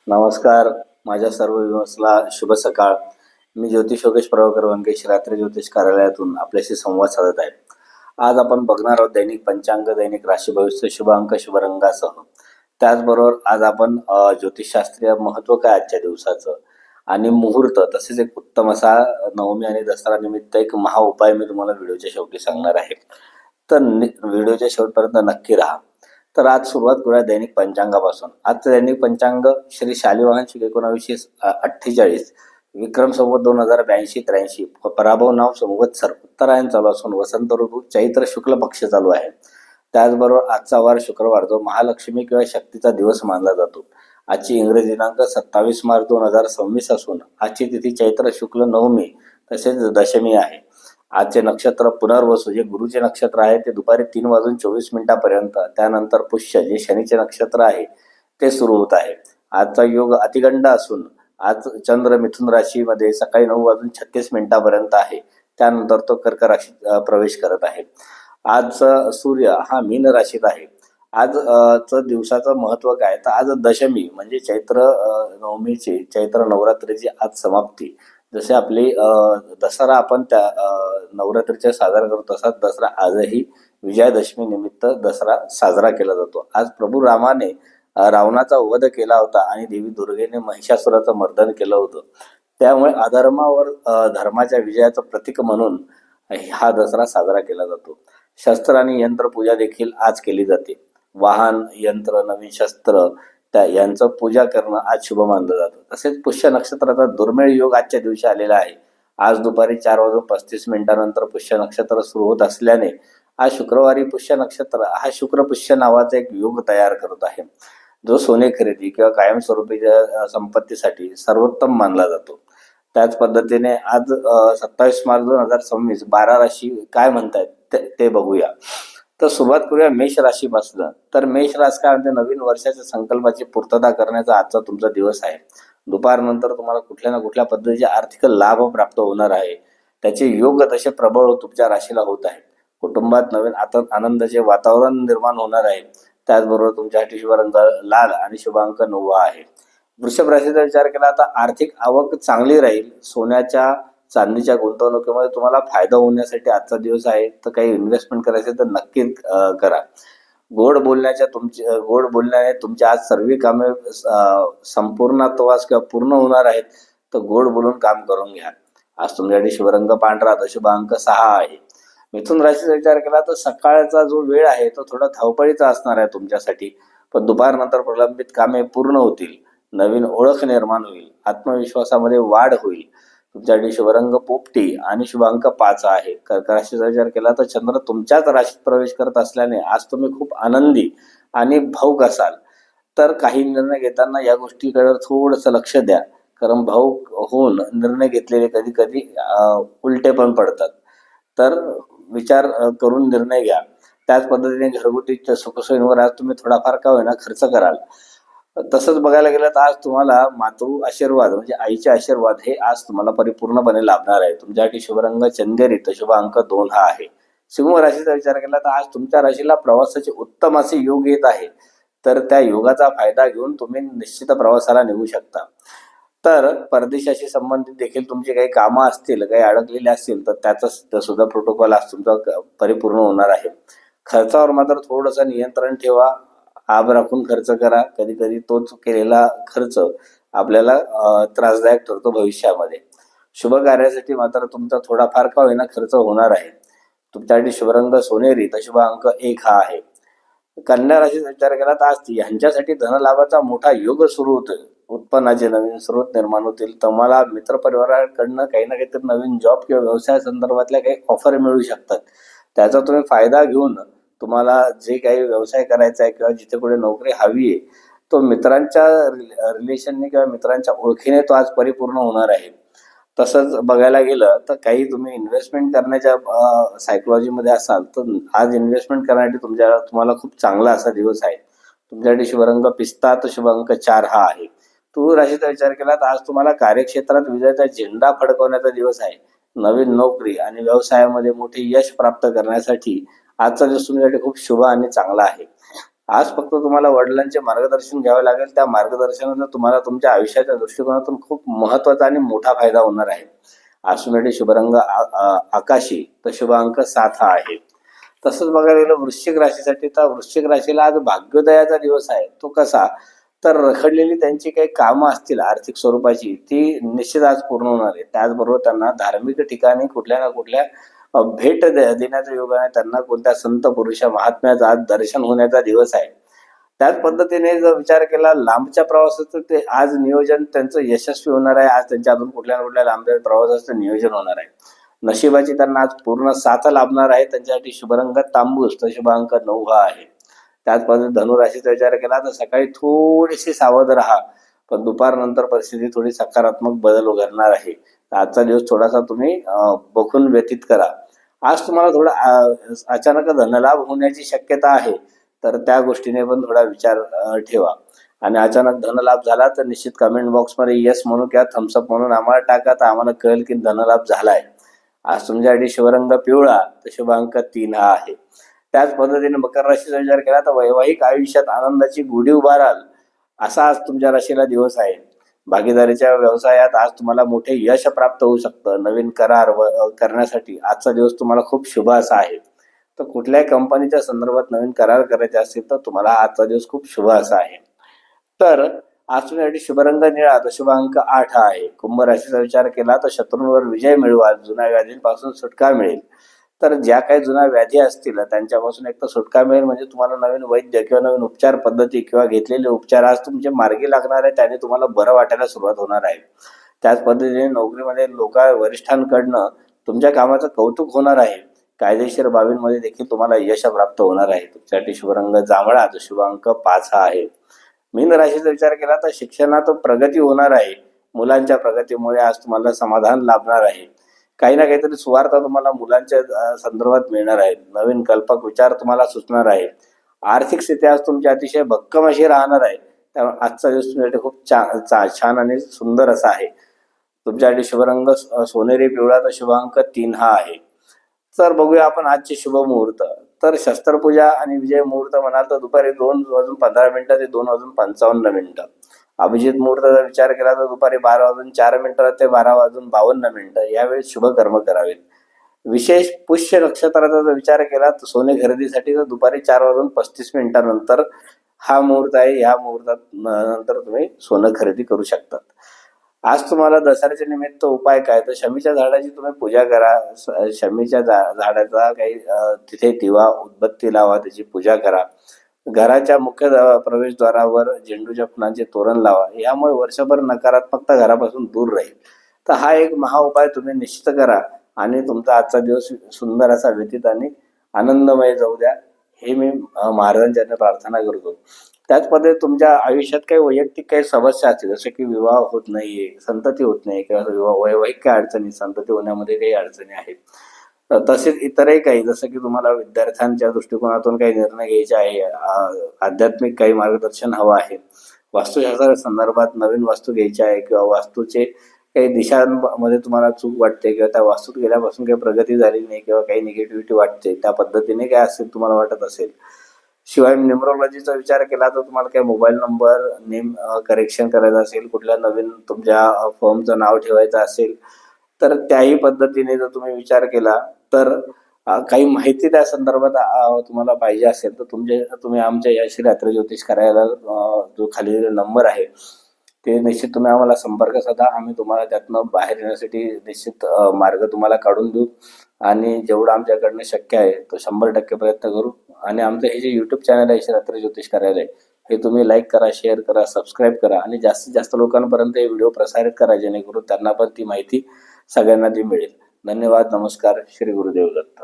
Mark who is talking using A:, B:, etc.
A: नमस्कार. माझ्या सर्व व्ह्यूअर्सला शुभ सकाळ. मी ज्योतिष योगेश प्रभाकर वनकेश रात्री ज्योतिष कार्यालयातून आपल्याशी संवाद साधत आहे. आज आपण बघणार आहोत दैनिक पंचांग, दैनिक राशी भविष्य, शुभ अंक, शुभ रंगासह. त्याचबरोबर आज आपण ज्योतिषशास्त्रीय महत्त्व काय आजच्या दिवसाचं आणि मुहूर्त, तसेच एक उत्तम असा नवमी आणि दसरा निमित्त एक महा उपाय मी तुम्हाला व्हिडिओच्या शेवटी सांगणार आहे. तर व्हिडिओच्या शेवटपर्यंत नक्की राहा. तर आज सुरुवात करूया दैनिक पंचांगापासून. आजचं दैनिक पंचांग श्री शालिवाहन शके 1948, विक्रम संवत 2082-83, पराभव नाव संवत्सर, उत्तरायण चालू असून वसंत ऋतू चैत्र शुक्ल पक्ष चालू आहे. त्याचबरोबर आजचा वार शुक्रवार, जो महालक्ष्मी किंवा शक्तीचा दिवस मानला जातो. आजची इंग्रजी दिनांक 27 मार्च 2026 असून आजची तिथी चैत्र शुक्ल नवमी तसेच दशमी आहे. आजचे नक्षत्र पुनर्वसू, जे गुरुचे नक्षत्र आहे, ते दुपारी 3:24 त्यानंतर पुष्य, जे शनीचे नक्षत्र आहे, ते सुरू होत आहे. आजचा योग अतिगंड असून आज चंद्र मिथुन राशीमध्ये सकाळी 9:36 आहे. त्यानंतर तो कर्क राशीत प्रवेश करत आहे. आज सूर्य हा मीन राशीत आहे. आज दिवसाचं महत्व काय, तर आज दशमी म्हणजे चैत्र नवमीची, चैत्र नवरात्रीची आज समाप्ती. जसे आपली दसरा आपण त्या नवरात्रीच्या साजरा करतो, तसाच दसरा आजही विजयादशमी निमित्त दसरा साजरा केला जातो. आज प्रभू रामाने रावणाचा वध केला होता आणि देवी दुर्गेने महिषासुराचं मर्दन केलं होतं. त्यामुळे अधर्मावर धर्माच्या विजयाचं प्रतीक म्हणून हा दसरा साजरा केला जातो. शस्त्र आणि यंत्र पूजा देखील आज केली जाते. वाहन, यंत्र, नवीन शस्त्र यांचं पूजा करणं आज शुभ मानलं जातं. तसेच पुष्य नक्षत्राचा दुर्मिळ योग आजच्या दिवशी आलेला आहे. आज दुपारी 4:35 पुष्य नक्षत्र सुरू होत असल्याने आज शुक्रवारी पुष्य नक्षत्र हा शुक्र पुष्य नावाचा एक योग तयार करत आहे, जो सोने खरेदी किंवा कायमस्वरूपीच्या संपत्तीसाठी सर्वोत्तम मानला जातो. त्याच पद्धतीने आज 27 मार्च 2026 12 राशी काय म्हणतायत ते बघूया. तर सुरुवात करूया मेष राशीपासून. तर मेष राशी काय म्हणते, नवीन वर्षाच्या संकल्पाची पूर्तता करण्याचा आजचा तुमचा दिवस आहे. दुपारनंतर तुम्हाला कुठल्या ना कुठल्या पद्धतीचे आर्थिक लाभ प्राप्त होणार आहे. त्याचे योग तसे प्रबळ तुमच्या राशीला होत आहे. कुटुंबात नवीन आनंदाचे वातावरण निर्माण होणार आहे. त्याचबरोबर तुमच्यासाठी शुभ रंग लाल आणि शुभ अंक 9 आहे. वृषभ राशीचा विचार केला तर आर्थिक आवक चांगली राहील. सोन्याच्या चांदीच्या गुंतवणुकीमध्ये तुम्हाला फायदा होण्यासाठी आजचा दिवस आहे. तर काही इन्व्हेस्टमेंट करायचे तर नक्की करा. गोड बोलण्याने तुमची आज सर्व कामे संपूर्णत्वास किंवा पूर्ण होणार आहेत. तर गोड बोलून काम करून घ्या. आज तुमच्यासाठी शुभ रंग पांढरा, तर शुभ अंक 6 आहे. मिथुन राशीचा विचार केला तर सकाळचा जो वेळ आहे तो थोडा धावपळीचा असणार आहे तुमच्यासाठी. पण दुपारनंतर प्रलंबित कामे पूर्ण होतील. नवीन ओळख निर्माण होईल. आत्मविश्वासामध्ये वाढ होईल. तुमच्यासाठी शुभ रंग पोपटी आणि शुभ अंक 5 आहे. कर्क राशीचा विचार केला तर चंद्र तुमच्याच राशीत प्रवेश करत असल्याने आज तुम्ही खूप आनंदी आणि भावुक असाल. तर काही निर्णय घेताना या गोष्टीकडे थोडंसं लक्ष द्या, कारण भावुक होऊन निर्णय घेतलेले कधी कधी उलटे पण पडतात. तर विचार करून निर्णय घ्या. त्याच पद्धतीने घरगुती सुखसोयींवर आज तुम्ही थोडाफार का होईना खर्च कराल. तसंच बघायला गेलं तर आज तुम्हाला मातृ आशीर्वाद म्हणजे आईचे आशीर्वाद हे आज तुम्हाला परिपूर्णपणे लाभणार आहे. तुमच्यासाठी शुभ रंग चंदेरी, तर शुभ अंक 2 हा आहे. सिंह राशीचा विचार केला तर आज तुमच्या राशीला प्रवासाचे उत्तम असे योग येत आहे. तर त्या योगाचा फायदा घेऊन तुम्ही निश्चित प्रवासाला निघू शकता. तर परदेशाशी संबंधित देखील तुमची काही कामं असतील, काही अडकलेले असतील, तर त्याचा सुद्धा प्रोटोकॉल आज तुमचा परिपूर्ण होणार आहे. खर्चावर मात्र थोडंसं नियंत्रण ठेवा. आब राखून खर्च करा. कधी कधी तोच केलेला खर्च आपल्याला त्रासदायक ठरतो भविष्यामध्ये. शुभ कार्यासाठी मात्र तुमचा थोडाफार का होईना खर्च होणार आहे. तुमच्यासाठी शुभ रंग सोनेरी, तर शुभ अंक 1 हा आहे. कन्या राशीचा विचार केला तर आज यांच्यासाठी धनलाभाचा मोठा योग सुरू होतोय. उत्पन्नाचे नवीन स्रोत निर्माण होतील. तुम्हाला मित्रपरिवाराकडनं काही ना काहीतरी नवीन जॉब किंवा व्यवसाय संदर्भातल्या काही ऑफर मिळू शकतात. त्याचा तुम्ही फायदा घेऊन तुम्हाला जे काही व्यवसाय करायचा आहे किंवा जिथे कुठे नोकरी हवी आहे, तो मित्रांच्या रिलेशनने किंवा मित्रांच्या ओळखीने तो आज परिपूर्ण होणार आहे. तसंच बघायला गेलं तर काही तुम्ही इन्व्हेस्टमेंट करण्याच्या सायकोलॉजीमध्ये असाल तर आज इन्व्हेस्टमेंट करण्यासाठी तुम्हाला खूप चांगला असा दिवस आहे. तुमच्यासाठी शुभ रंग पिस्ता, तर शुभ अंक 4 हा आहे. तुळ राशीचा विचार केला तर आज तुम्हाला कार्यक्षेत्रात विजयाचा झेंडा फडकवण्याचा दिवस आहे. नवीन नोकरी आणि व्यवसायामध्ये मोठे यश प्राप्त करण्यासाठी आजचा दिवस तुमच्यासाठी खूप शुभ आणि चांगला आहे. आज फक्त तुम्हाला वडिलांचे मार्गदर्शन घ्यावे लागेल. त्या मार्गदर्शनाचा तुम्हाला तुमच्या आयुष्याच्या दृष्टिकोनातून खूप महत्त्वाचा आणि मोठा फायदा होणार आहे. आज शुभरंग आकाशी तर शुभ अंक 7 हा आहे. तसंच बघायला गेलं वृश्चिक राशीसाठी, तर वृश्चिक राशीला आज भाग्योदयाचा दिवस आहे. तो कसा, तर रखडलेली त्यांची काही कामं असतील आर्थिक स्वरूपाची, ती निश्चित आज पूर्ण होणार आहे. त्याचबरोबर त्यांना धार्मिक ठिकाणी कुठल्या ना कुठल्या भेट देण्याचा योग आहे. त्यांना कोणत्या संत पुरुषा महात्म्याचं आज दर्शन होण्याचा दिवस आहे. त्याच पद्धतीने जर विचार केला लांबच्या प्रवासाचं, ते आज नियोजन त्यांचं यशस्वी होणार आहे. आज त्यांच्या अजून कुठल्या ना कुठल्या लांबच्या प्रवासाचं नियोजन होणार आहे. नशिबाची त्यांना आज पूर्ण साथ लाभणार आहे. त्यांच्यासाठी शुभरंग तांबूस तर शुभ अंक 9 हा आहे. त्याच पद्धतीने धनुराशीचा विचार केला तर सकाळी थोडीशी सावध राहा, पण दुपारनंतर परिस्थिती थोडी सकारात्मक बदल घडणार आहे. आजचा दिवस थोडासा तुम्ही बघून व्यतीत करा. आज तुम्हाला थोडा अचानक धनलाभ होण्याची शक्यता आहे, तर त्या गोष्टीने पण थोडा विचार ठेवा. आणि अचानक धनलाभ झाला तर निश्चित कमेंट बॉक्समध्ये यस म्हणून किंवा थम्सअप म्हणून आम्हाला टाका, तर आम्हाला कळेल की धनलाभ झालाय. आज तुमच्यासाठी शुभरंग पिवळा तर शुभ अंक 3 हा आहे. त्याच पद्धतीने मकर राशीचा विचार केला तर वैवाहिक आयुष्यात आनंदाची गुढी उभाराल असा आज तुमच्या राशीला दिवस आहे. भागीदारीच्या व्यवसायात आज तुम्हाला मोठे यश प्राप्त होऊ शकतं. नवीन करार करण्यासाठी आजचा दिवस तुम्हाला खूप शुभ असा आहे. तर कुठल्याही कंपनीच्या संदर्भात नवीन करार करायचे असतील तर तुम्हाला आजचा दिवस खूप शुभ असा आहे. तर आज तुमच्यासाठी शुभरंग निळा तर शुभ अंक 8 हा आहे. कुंभ राशीचा विचार केला तर शत्रूंवर विजय मिळवाल, जुन्या व्याधींपासून सुटका मिळेल. तर ज्या काही जुन्या व्याधी असतील त्यांच्यापासून एक तर सुटका मिळेल, म्हणजे तुम्हाला नवीन वैद्य किंवा नवीन उपचार पद्धती किंवा घेतलेले उपचार आज तुमचे मार्गी लागणार आहे. त्याने तुम्हाला बरं वाटायला सुरुवात होणार आहे. त्याच पद्धतीने नोकरीमध्ये वरिष्ठांकडनं तुमच्या कामाचं कौतुक होणार आहे. कायदेशीर बाबींमध्ये देखील तुम्हाला यश प्राप्त होणार आहे. तुमच्यासाठी शुभरंग जांभळा तर शुभ अंक 5 हा आहे. मीन राशीचा विचार केला तर शिक्षणात प्रगती होणार आहे. मुलांच्या प्रगतीमुळे आज तुम्हाला समाधान लाभणार आहे. काही ना काहीतरी सुवार्ता तुम्हाला मुलांच्या संदर्भात मिळणार आहे. नवीन कल्पक विचार तुम्हाला सुचणार आहे. आर्थिक स्थिती आज तुमची अतिशय भक्कम अशी राहणार आहे. त्यामुळे आजचा दिवस तुमच्यासाठी खूप छान आणि सुंदर असा आहे. तुमच्यासाठी शुभरंग सोनेरी पिवळा तर शुभ अंक 3 हा आहे. तर बघूया आपण आजचे शुभ मुहूर्त. तर शस्त्रपूजा आणि विजय मुहूर्त म्हणाल तर दुपारी 2:15 ते 2:55. अभिजित मुहूर्ताचा विचार केला तर दुपारी 12:04 ते 12:52 यावेळी शुभ कर्म करावेत. विशेष पुष्य नक्षत्राचा जर विचार केला तर सोने खरेदीसाठी तर दुपारी 4:35 नंतर हा मुहूर्त आहे. या मुहूर्तात नंतर तुम्ही सोनं खरेदी करू शकतात. आज तुम्हाला दसऱ्याच्या निमित्त उपाय काय, तर शमीच्या झाडाची तुम्ही पूजा करा. शमीच्या झाडाचा काही तिथे दिवा उदबत्ती लावा, त्याची पूजा करा. घराच्या मुख्य प्रवेशद्वारावर झेंडूच्या फुलांचे तोरण लावा. यामुळे वर्षभर नकारात्मकता घरापासून दूर राहील. तर हा एक महा उपाय तुम्ही निश्चित करा आणि तुमचा आजचा दिवस सुंदर असा व्यतीत आणि आनंदमय जाऊ द्या, हे मी महाराजांच्या प्रार्थना करतो. त्याच पद्धतीने तुमच्या आयुष्यात काही वैयक्तिक काही समस्या असतील, जसे की विवाह होत नाहीये, संतती होत नाही किंवा वैवाहिक काही अडचणी, संतती होण्यामध्ये काही अडचणी आहेत. तसेच इतरही काही, जसं की तुम्हाला विद्यार्थ्यांच्या दृष्टिकोनातून काही निर्णय घ्यायचे आहे, आध्यात्मिक काही मार्गदर्शन हवं आहे, वास्तुशास्त्र संदर्भात नवीन वास्तू घ्यायची आहे किंवा वास्तूचे काही दिशांमध्ये तुम्हाला चूक वाटते किंवा त्या वास्तूत गेल्यापासून काही प्रगती झाली नाही किंवा काही निगेटिव्हिटी वाटते, त्या पद्धतीने काय असेल तुम्हाला वाटत असेल. शिवाय न्युमरोलॉजीचा विचार केला तर तुम्हाला काही मोबाईल नंबर नेम करेक्शन करायचं असेल, कुठल्या नवीन तुमच्या फर्मचं नाव ठेवायचं असेल, तर त्याही पद्धतीने जर तुम्ही विचार केला तर काही माहिती त्या संदर्भात तुम्हाला पाहिजे असेल तर तुम्ही आमच्या या श्री रात्री ज्योतिष कार्यालयाला जो खाली नंबर आहे ते निश्चित तुम्ही आम्हाला संपर्क साधा. आम्ही तुम्हाला त्यातनं बाहेर येण्यासाठी निश्चित मार्ग तुम्हाला काढून देऊ आणि जेवढं आमच्याकडनं शक्य आहे तो 100% प्रयत्न करू. आणि आमचं हे जे यूट्यूब चॅनल आहे श्री रात्री ज्योतिष कार्यालय, हे तुम्ही लाईक करा, शेअर करा, सबस्क्राईब करा आणि जास्तीत जास्त लोकांपर्यंत हे व्हिडिओ प्रसारित करा, जेणेकरून त्यांना पण ती माहिती सगळ्यांना ती मिळेल. धन्यवाद. नमस्कार. श्री गुरुदेव दत्त.